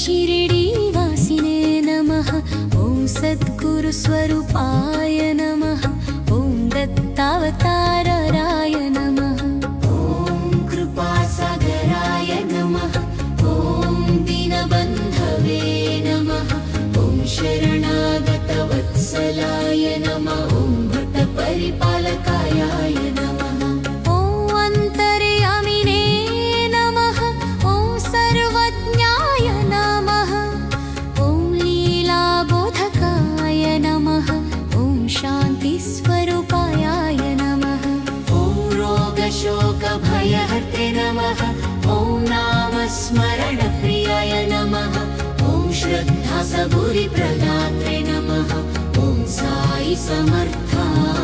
शिरडीवासिने नमः। ॐ सद्गुरुस्वरूपाय नमः। ॐ दत्तावताराय नमः। ॐ कृपासागराय नमः। ॐ दीनबन्धवे नमः। ॐ शरणागतवत्सलाय नमः। ॐ भट्टपरिपालकाय नमः। ॐ अन्तर्यामिने नमः। ॐ सर्वज्ञाय नमः। ॐ लीलाबोधकाय नमः। ॐ शान्तिस्वरूपाय नमः। ॐ रोगशोकभयहर्ते नमः। ॐ नामस्मरणप्रियाय नमः। ॐ श्रद्धासबुरिप्रदात्रे नमः। ॐ साई समर्थाय